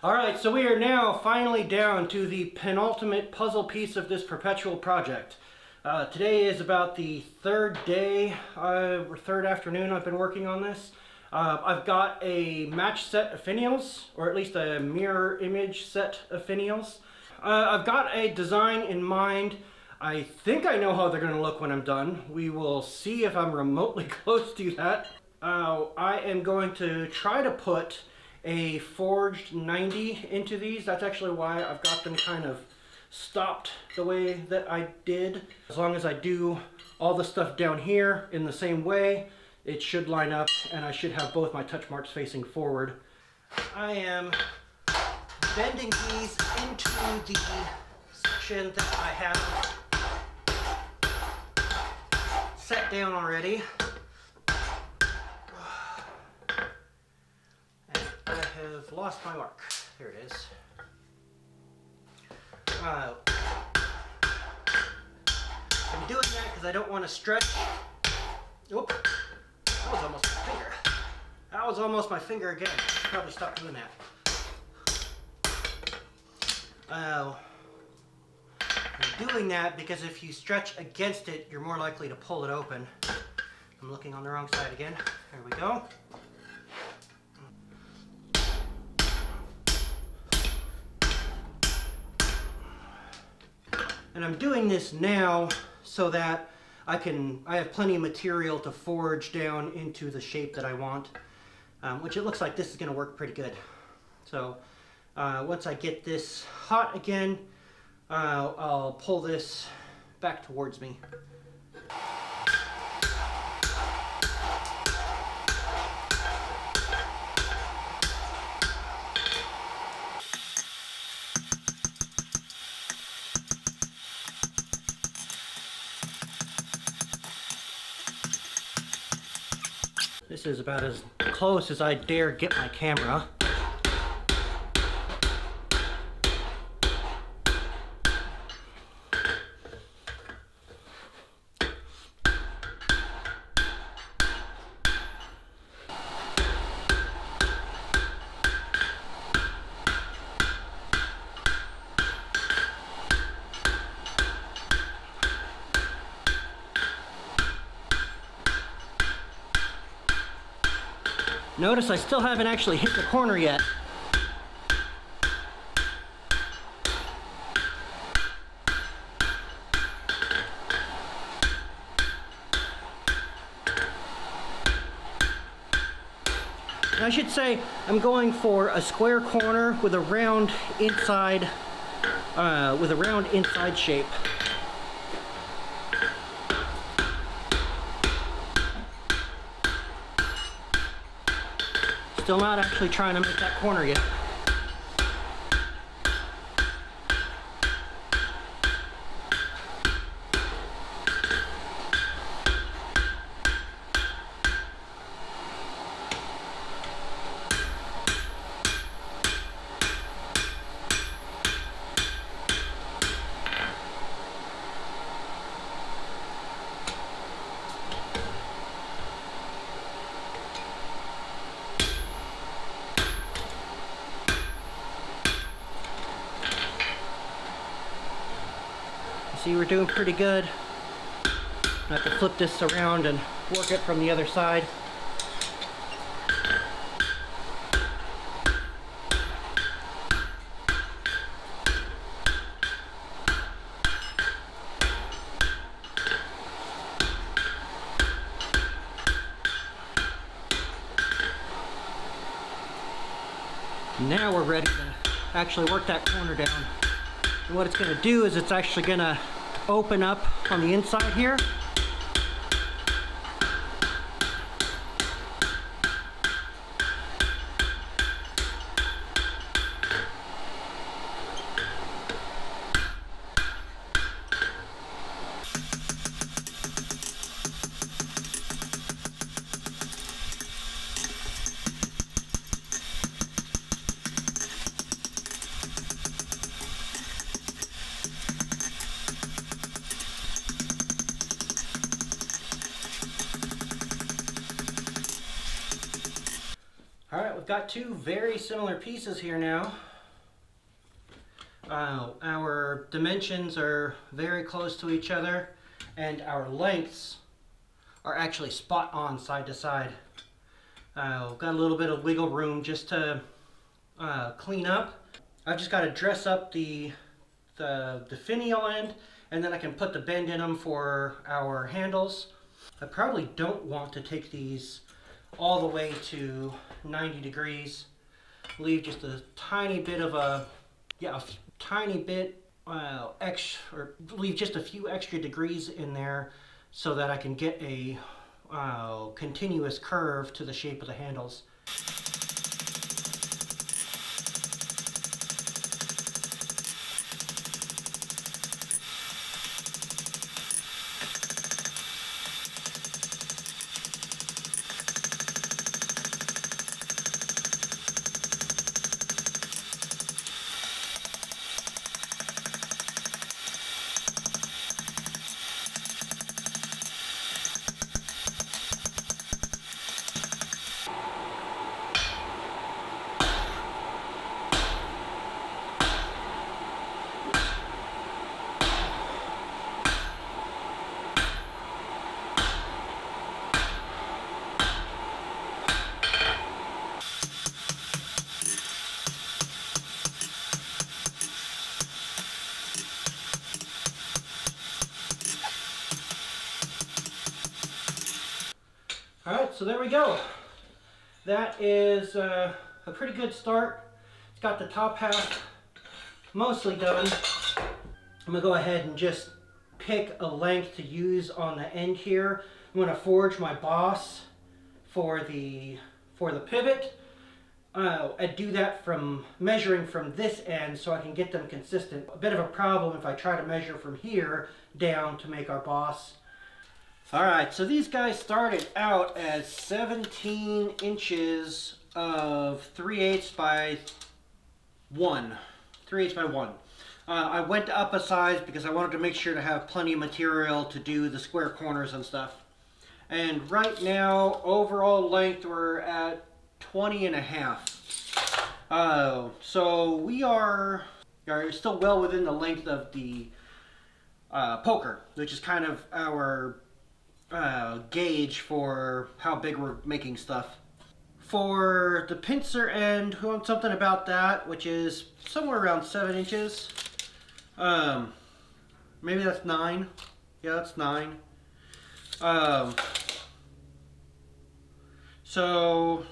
Alright, so we are now finally down to the penultimate puzzle piece of this perpetual project. Today is about the third day, or third afternoon I've been working on this. I've got a match set of finials, or at least a mirror image set of finials. I've got a design in mind. I think I know how they're going to look when I'm done. We will see if I'm remotely close to that. I am going to try to put a forged 90 into these. That's actually why I've got them kind of stopped the way that I did. As long as I do all the stuff down here in the same way, it should line up and I should have both my touch marks facing forward. I am bending these into the section that I have set down already. And I have lost my mark. There it is. I'm doing that because I don't want to stretch. Oop, that was almost my finger. That was almost my finger again. I should probably stop doing that. I'm doing that because if you stretch against it, you're more likely to pull it open. I'm looking on the wrong side again. There we go. And I'm doing this now so that I have plenty of material to forge down into the shape that I want, which it looks like this is going to work pretty good. So once I get this hot again, I'll pull this back towards me. This is about as close as I dare get my camera. Notice I still haven't actually hit the corner yet. And I should say I'm going for a square corner with a round inside, shape. Still not actually trying to make that corner yet. See, we're doing pretty good. I have to flip this around and work it from the other side. Now we're ready to actually work that corner down. And what it's going to do is it's actually going to open up on the inside here. got two very similar pieces here now. Our dimensions are very close to each other, and our lengths are actually spot on side to side. Got a little bit of wiggle room just to clean up. I've just got to dress up the finial end, and then I can put the bend in them for our handles. I probably don't want to take these all the way to 90 degrees. Leave just a tiny bit of a tiny bit extra, or leave just a few extra degrees in there so that I can get a continuous curve to the shape of the handles. Alright, so there we go. That is a pretty good start. It's got the top half mostly done. I'm going to go ahead and just pick a length to use on the end here. I'm going to forge my boss for the pivot. I do that from measuring from this end so I can get them consistent. A bit of a problem if I try to measure from here down to make our boss. Alright, so these guys started out as 17 inches of 3/8 by 1. 3/8 by 1. I went up a size because I wanted to make sure to have plenty of material to do the square corners and stuff. And right now, overall length, we're at 20.5. So we are still well within the length of the poker, which is kind of our gauge for how big we're making stuff. For the pincer end, we want something about that, which is somewhere around 7 inches. Maybe that's 9. Yeah, that's 9. So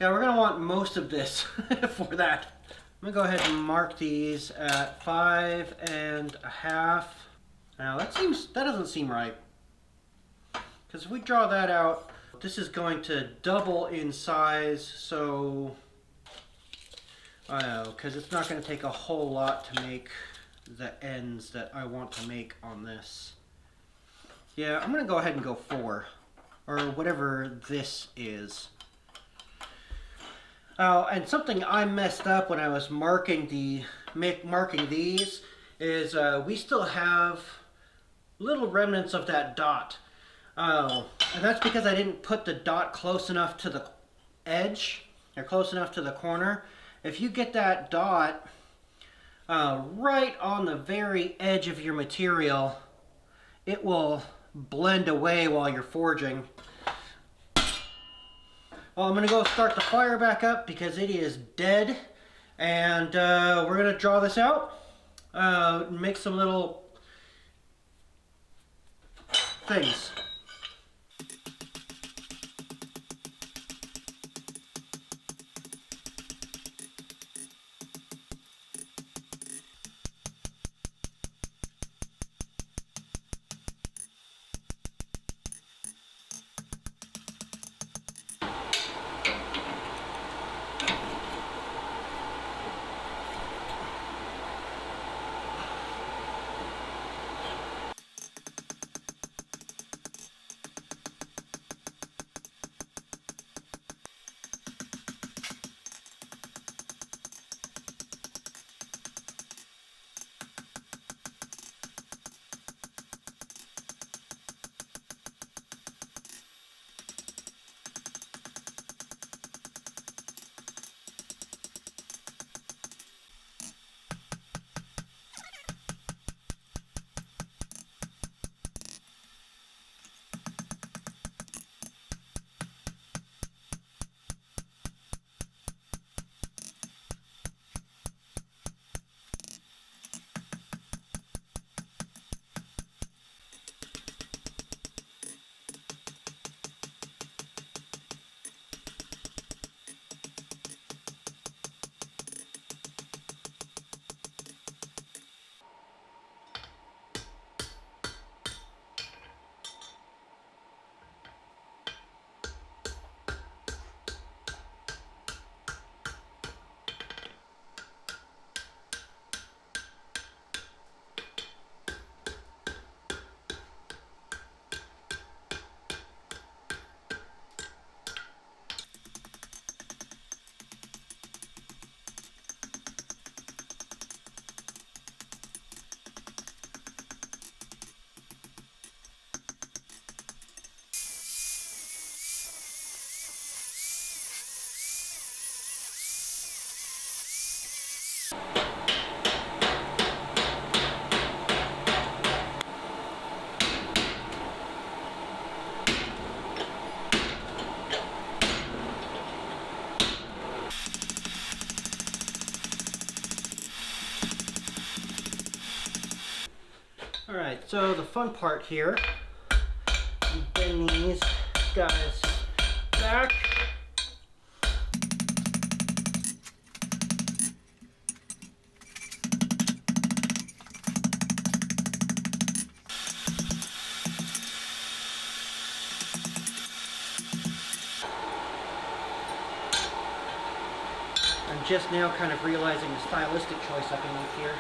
yeah, we're gonna want most of this for that. I'm gonna go ahead and mark these at 5.5. Now that doesn't seem right. Because if we draw that out, this is going to double in size, so I don't know, because it's not going to take a whole lot to make the ends that I want to make on this. Yeah, I'm going to go ahead and go 4, or whatever this is. Oh, and something I messed up when I was marking these is we still have little remnants of that dot. Oh, and that's because I didn't put the dot close enough to the edge, or close enough to the corner. If you get that dot right on the very edge of your material, it will blend away while you're forging. Well, I'm going to go start the fire back up because it is dead, and we're going to draw this out, make some little things. Alright, so the fun part here, you bend these guys back. I'm just now kind of realizing the stylistic choice I can make here.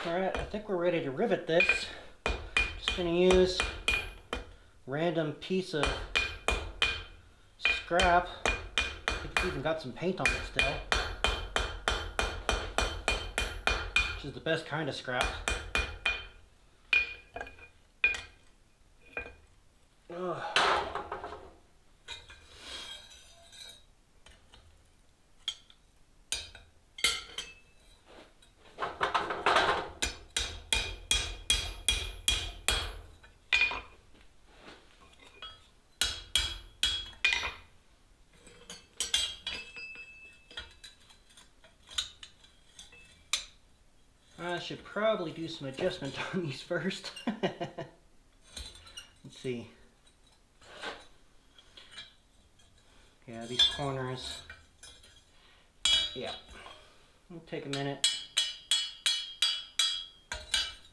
Alright, I think we're ready to rivet this. Just going to use a random piece of scrap. I think it's even got some paint on it still. Which is the best kind of scrap. Ugh. I should probably do some adjustment on these first. Let's see. Yeah, these corners. Yeah. It'll take a minute.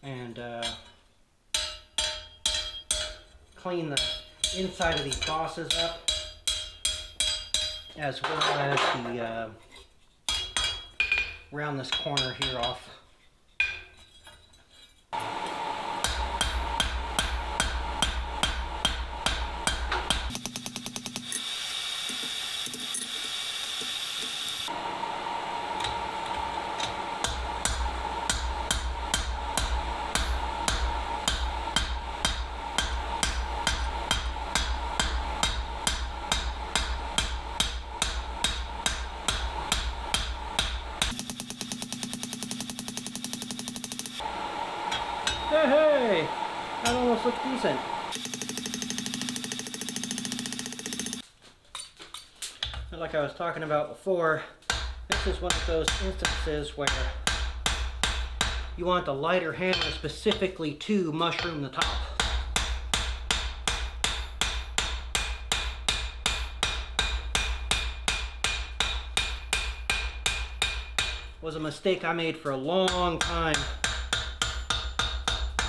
And clean the inside of these bosses up, as well as the round this corner here off. Hey, that almost looks decent. But like I was talking about before, this is one of those instances where you want the lighter hammer specifically to mushroom the top. Was a mistake I made for a long time,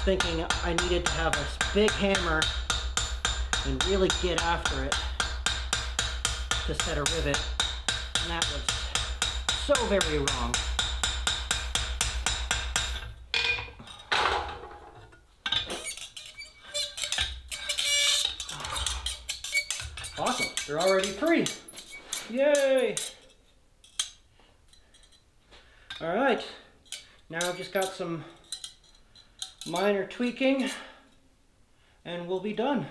thinking I needed to have a big hammer and really get after it to set a rivet, and that was so very wrong. Awesome, they're already free. Yay! Alright, now I've just got some minor tweaking and we'll be done.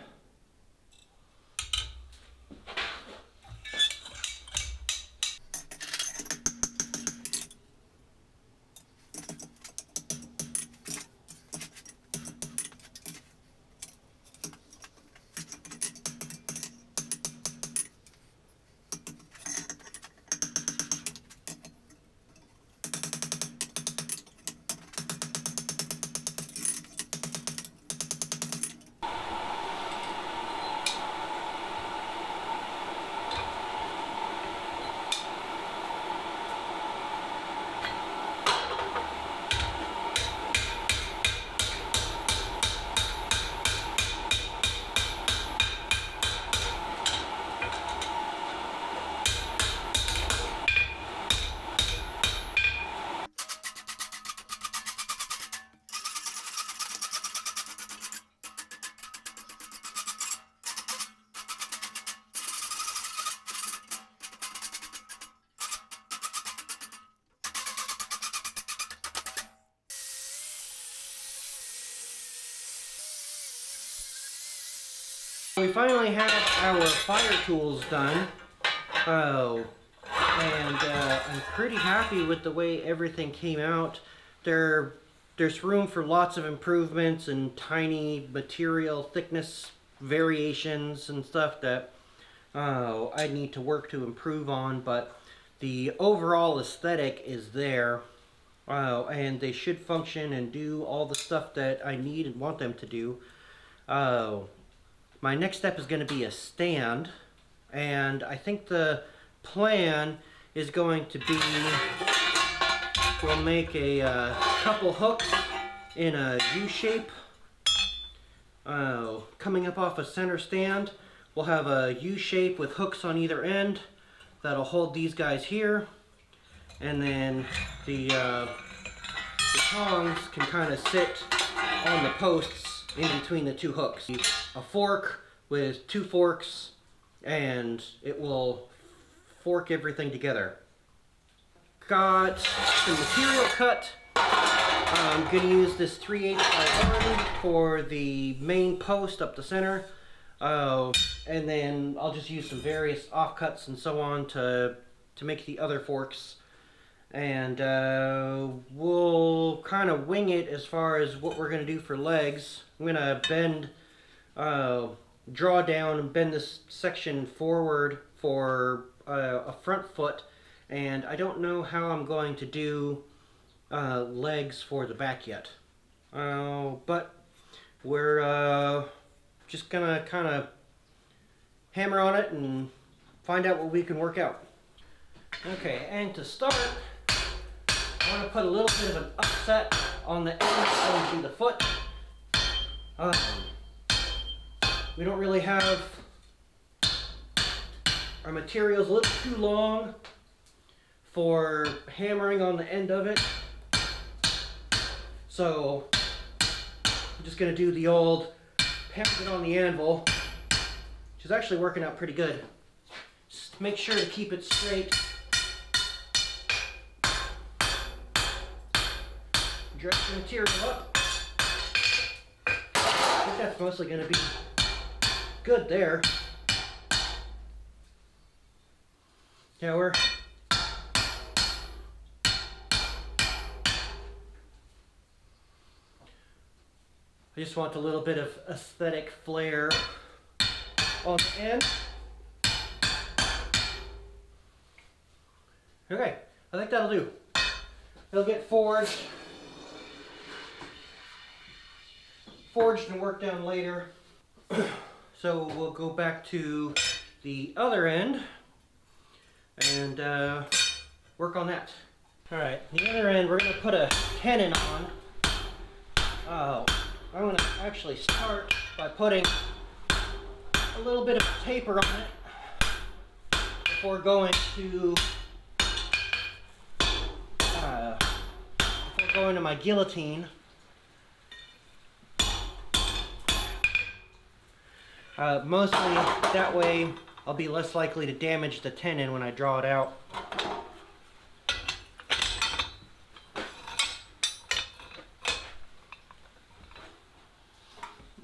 We finally have our fire tools done. Oh, and I'm pretty happy with the way everything came out. There's room for lots of improvements and tiny material thickness variations and stuff that I need to work to improve on, but the overall aesthetic is there. And they should function and do all the stuff that I need and want them to do. My next step is going to be a stand, and I think the plan is going to be we'll make a couple hooks in a U shape coming up off a center stand. We'll have a U shape with hooks on either end that'll hold these guys here, and then the tongs can kind of sit on the posts in between the two hooks. A fork with two forks, and it will fork everything together. Got some material cut. I'm going to use this 3/8 by 1 for the main post up the center. And then I'll just use some various offcuts and so on to make the other forks. And we'll kind of wing it as far as what we're going to do for legs. I'm going to bend, draw down and bend this section forward for a front foot. And I don't know how I'm going to do legs for the back yet. But we're just going to kind of hammer on it and find out what we can work out. Okay, and to start, I want to put a little bit of an upset on the end going through the foot. We don't really have our materials a little too long for hammering on the end of it. So I'm just going to do the old pound it on the anvil, which is actually working out pretty good. Just make sure to keep it straight. Dress the material up. I think that's mostly going to be good there. Yeah, I just want a little bit of aesthetic flair on the end. Okay, I think that'll do. It'll get forged and worked down later. So we'll go back to the other end and work on that. Alright, the other end we're going to put a tenon on. I'm going to actually start by putting a little bit of taper on it before going to my guillotine. Mostly that way I'll be less likely to damage the tenon when I draw it out.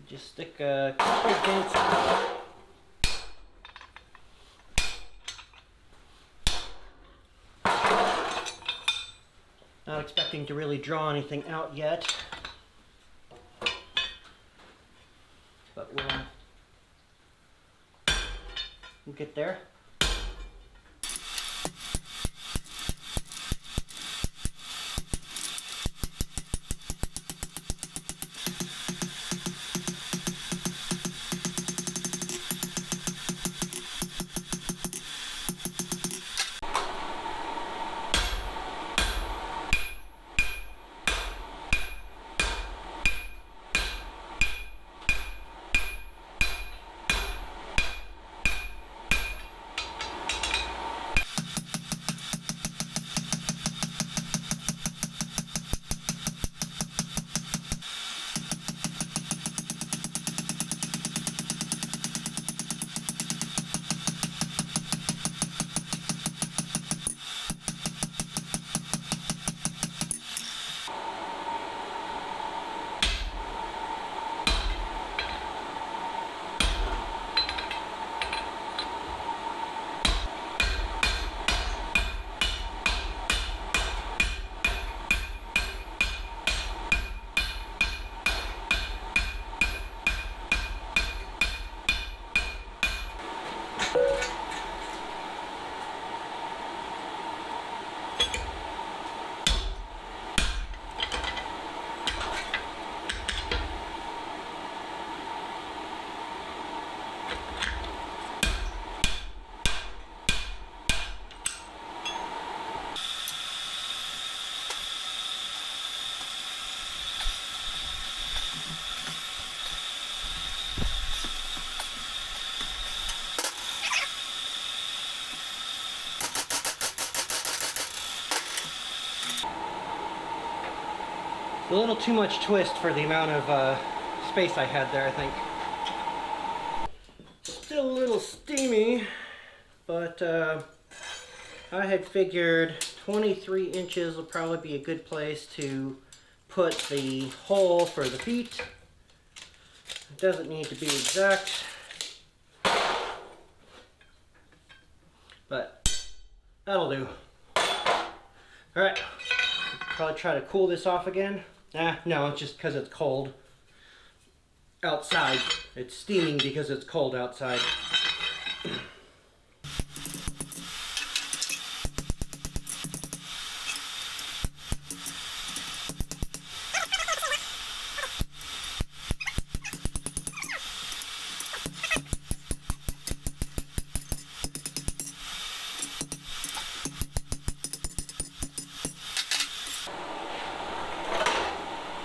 Just stick a couple of dents in. Not expecting to really draw anything out yet, but we'll get there. a little too much twist for the amount of space I had there, I think. Still a little steamy, but I had figured 23 inches would probably be a good place to put the hole for the feet. It doesn't need to be exact, but that'll do. Alright, probably try to cool this off again. No, it's just because it's cold outside. It's steaming because it's cold outside.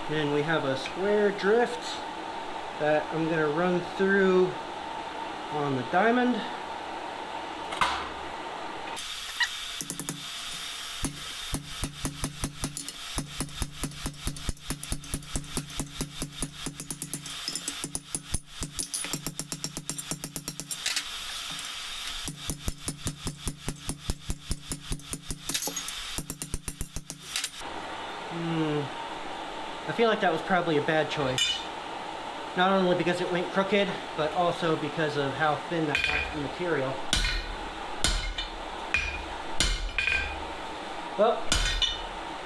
Then we have a square drift that I'm going to run through on the diamond. I feel like that was probably a bad choice. Not only because it went crooked, but also because of how thin that material. Well,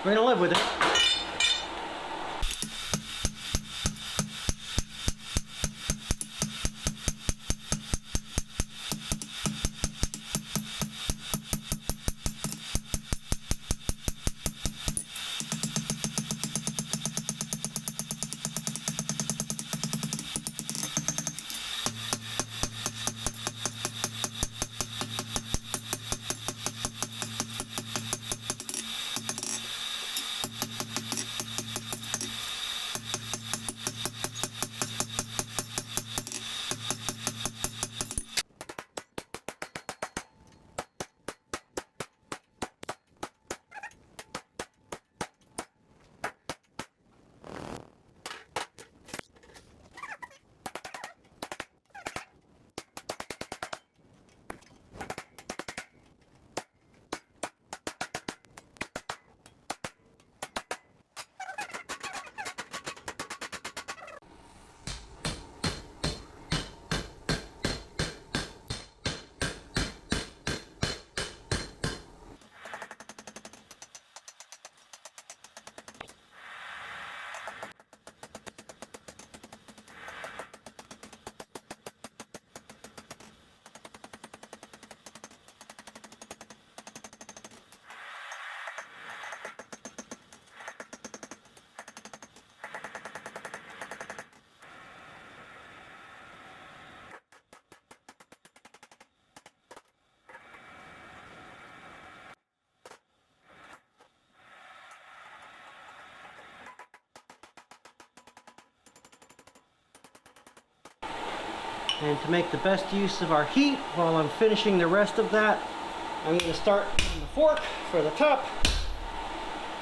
we're gonna live with it. And to make the best use of our heat while I'm finishing the rest of that, I'm going to start on the fork for the top.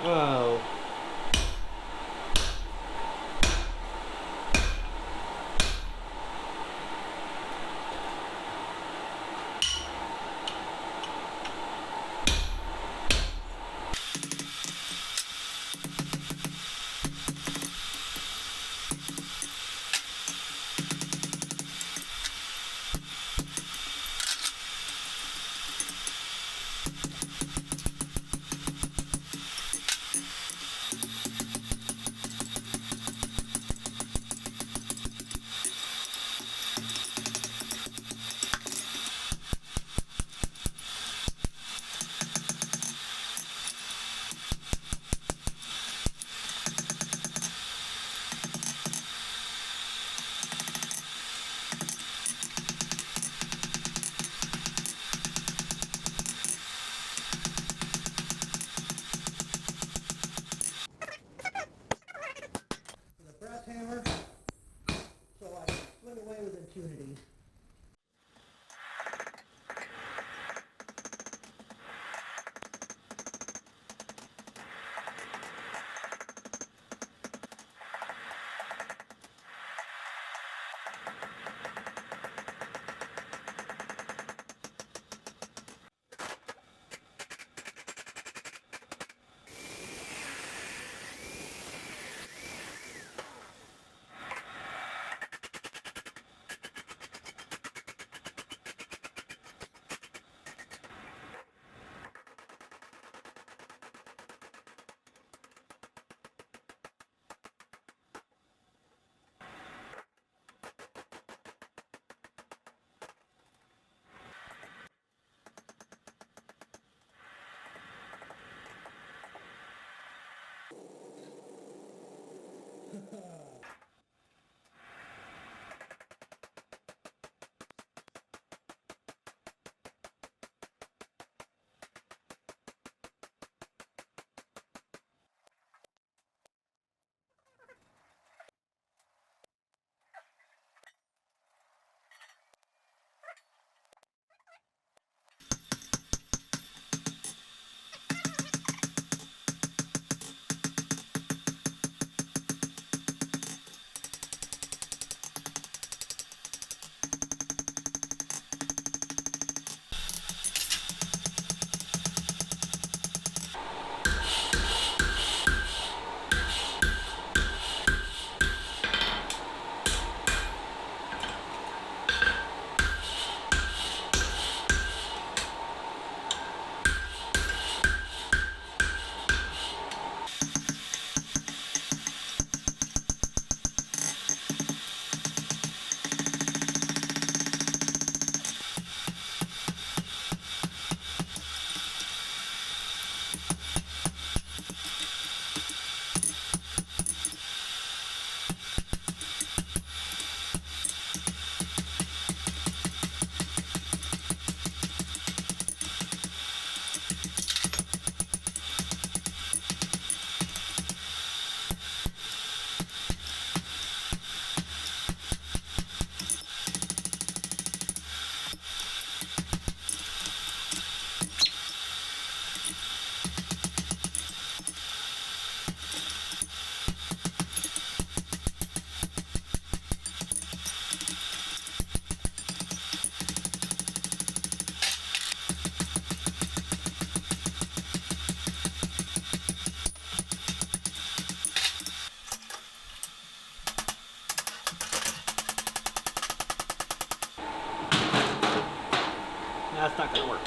Oh. That's not gonna work.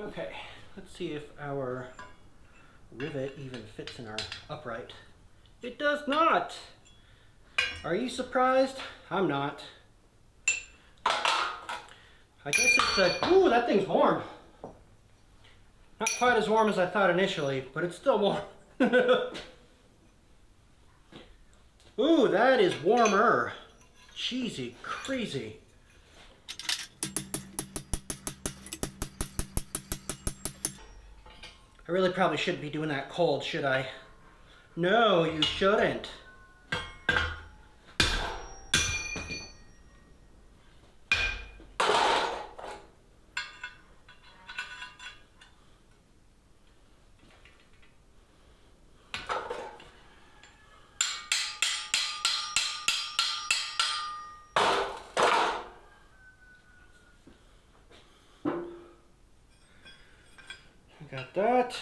Okay, let's see if our rivet even fits in our upright. It does not! Are you surprised? I'm not. I guess it's a... Ooh, that thing's warm. Not quite as warm as I thought initially, but it's still warm. Ooh, that is warmer. Cheesy, crazy. I really probably shouldn't be doing that cold, should I? No, you shouldn't. Got that.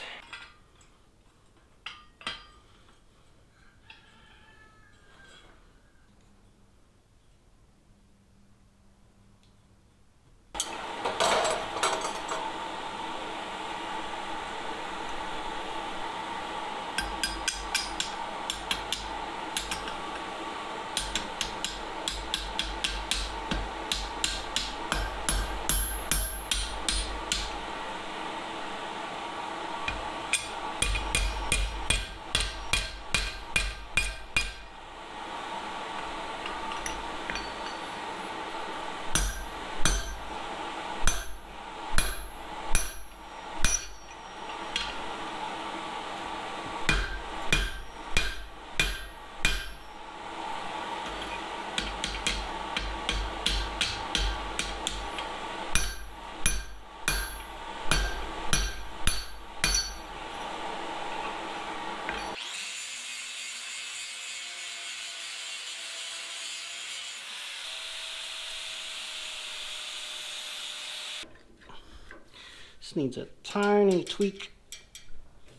This needs a tiny tweak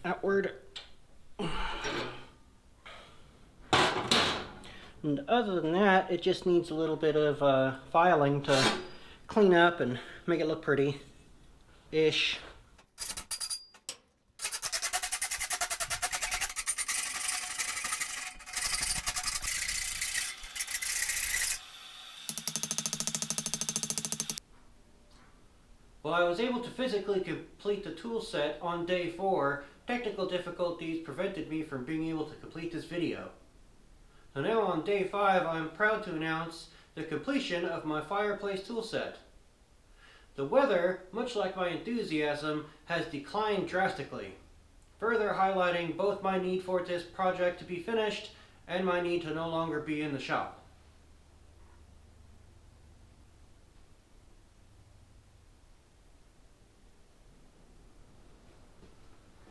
outward. And other than that, it just needs a little bit of filing to clean up and make it look pretty-ish. While I was able to physically complete the tool set on day 4, technical difficulties prevented me from being able to complete this video. So now on day 5, I am proud to announce the completion of my Fireplace tool set. The weather, much like my enthusiasm, has declined drastically, further highlighting both my need for this project to be finished and my need to no longer be in the shop.